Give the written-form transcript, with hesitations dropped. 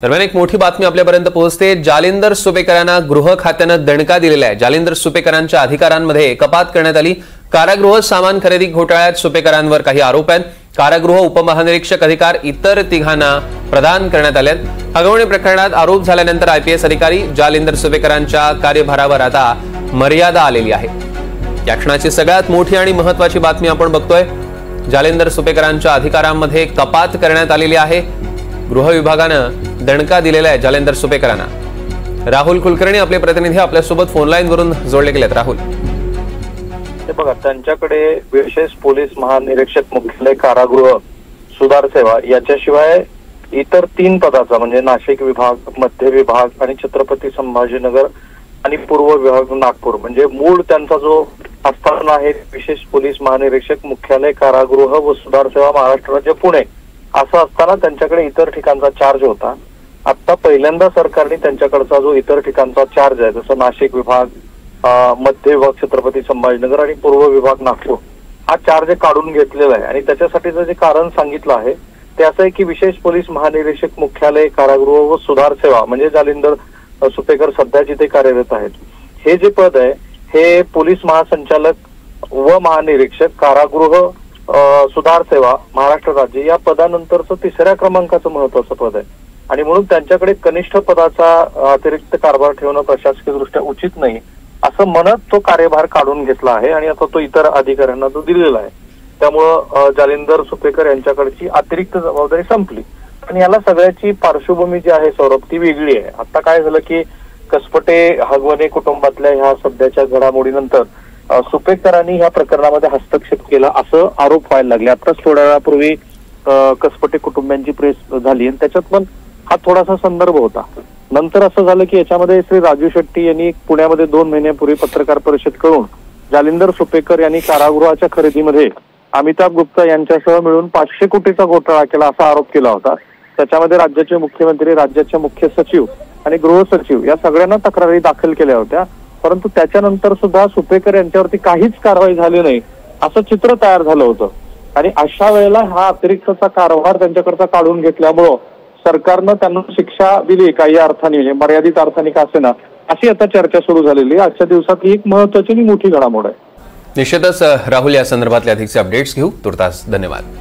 दरम्यान एक मोठी बातमी आपल्यापर्यंत पोहोचते। जालिंदर सुपेकरांना गृह खात्यानं दणका दिलेला आहे। जालिंदर सुपेकरांच्या अधिकारांमध्ये कपात करण्यात आली। कारागृह सामान खरेदी घोटाळ्यात सुपेकरांवर काही आरोप आहेत। कारागृह उपमहानिरीक्षक अधिकार इतर तिघांना प्रदान करण्यात आले आहेत। हगवणी प्रकरणात आरोप झाल्यानंतर आयपीएस अधिकारी जालिंदर सुपेकरांच्या कार्यभारावर आता मर्यादा आलेली आहे। या क्षणाची सगळ्यात मोठी आणि महत्त्वाची बातमी आपण बघतोय। जालिंदर सुपेकरांच्या अधिकारांमध्ये कपात करण्यात आलेली आहे। गृह विभागानं दणका दिलेला आहे जालिंदर सुपेकरांना। राहुल कुलकर्णी आपले प्रतिनिधी आपल्यासोबत फोन लाईन वरून जोडले गेलेत। राहुल, ते बघा, त्यांच्याकडे विशेष पोलीस महानिरीक्षक मुख्यालय कारागृह सुधार सेवा याच्याशिवाय इतर 3 पदाचा म्हणजे नाशिक विभाग, मध्य विभाग आणि छत्रपती संभाजीनगर आणि पूर्व विभाग नागपूर म्हणजे मूळ त्यांचा जो आस्थान आहे विशेष पोलीस महानिरीक्षक मुख्यालय कारागृह व सुधार सेवा महाराष्ट्र राज्य पुणे असं असताना त्यांच्याकडे इतर ठिकाणचा चार्ज होता। आता पहिल्यांदा सरकारने त्यांच्याकडचा जो इतर ठिकाणचा चार्ज आहे जसं नाशिक विभाग, मध्य विभाग छत्रपती संभाजीनगर आणि पूर्व विभाग नागपूर हा चार्ज काढून घेतलेला आहे। आणि त्याच्यासाठीचं जे कारण सांगितलं आहे ते असं आहे की विशेष पोलीस महानिरीक्षक मुख्यालय कारागृह व सुधार सेवा म्हणजे जालिंदर सुपेकर सध्या जिथे कार्यरत आहेत हे जे पद आहे हे पोलीस महासंचालक व महानिरीक्षक कारागृह सुधार सेवा महाराष्ट्र राज्य या पदानंतरचं 3ऱ्या क्रमांकाचं महत्वाचं पद आहे आणि म्हणून त्यांच्याकडे कनिष्ठ पदाचा अतिरिक्त कारभार ठेवणं प्रशासकीय दृष्ट्या उचित नाही असं म्हणत तो कार्यभार काढून घेतला आहे आणि आता तो इतर अधिकाऱ्यांना तो दिलेला आहे। त्यामुळं जालिंदर सुपेकर यांच्याकडची अतिरिक्त जबाबदारी संपली। पण याला सगळ्याची पार्श्वभूमी जी आहे सौरभ ती वेगळी आहे। आता काय झालं की कसपटे हगवणे कुटुंबातल्या ह्या सध्याच्या घडामोडीनंतर सुपेकरांनी ह्या प्रकरणामध्ये हस्तक्षेप केला असं आरोप व्हायला लागले। आताच थोड्या वेळापूर्वी कसपटे कुटुंबियांची प्रेस झाली आणि त्याच्यात पण हा थोडासा संदर्भ होता। नंतर असं झालं की याच्यामध्ये श्री राजू शेट्टी यांनी पुण्यामध्ये 2 महिन्यापूर्वी पत्रकार परिषद करून जालिंदर सुपेकर यांनी कारागृहाच्या खरेदीमध्ये अमिताभ गुप्ता यांच्यासह मिळून 500 कोटीचा घोटाळा केला असा आरोप केला होता। त्याच्यामध्ये राज्याचे मुख्यमंत्री, राज्याचे मुख्य सचिव आणि गृह सचिव या सगळ्यांना तक्रारी दाखल केल्या होत्या। परंतु त्याच्यानंतर सुद्धा सुपेकर यांच्यावरती काहीच कारवाई झाली नाही असं चित्र तयार झालं होतं आणि अशा वेळेला हा अतिरिक्तचा कारभार त्यांच्याकरता काढून घेतल्यामुळं सरकारनं त्यांना शिक्षा दिली काही अर्थाने, मर्यादित अर्थाने का असेना अशी आता चर्चा सुरू झालेली आहे। आजच्या दिवसात ही एक महत्वाची आणि मोठी घडामोड आहे। निश्चितच राहुल, या संदर्भातले अधिकचे अपडेट्स घेऊ। तुर्तास धन्यवाद।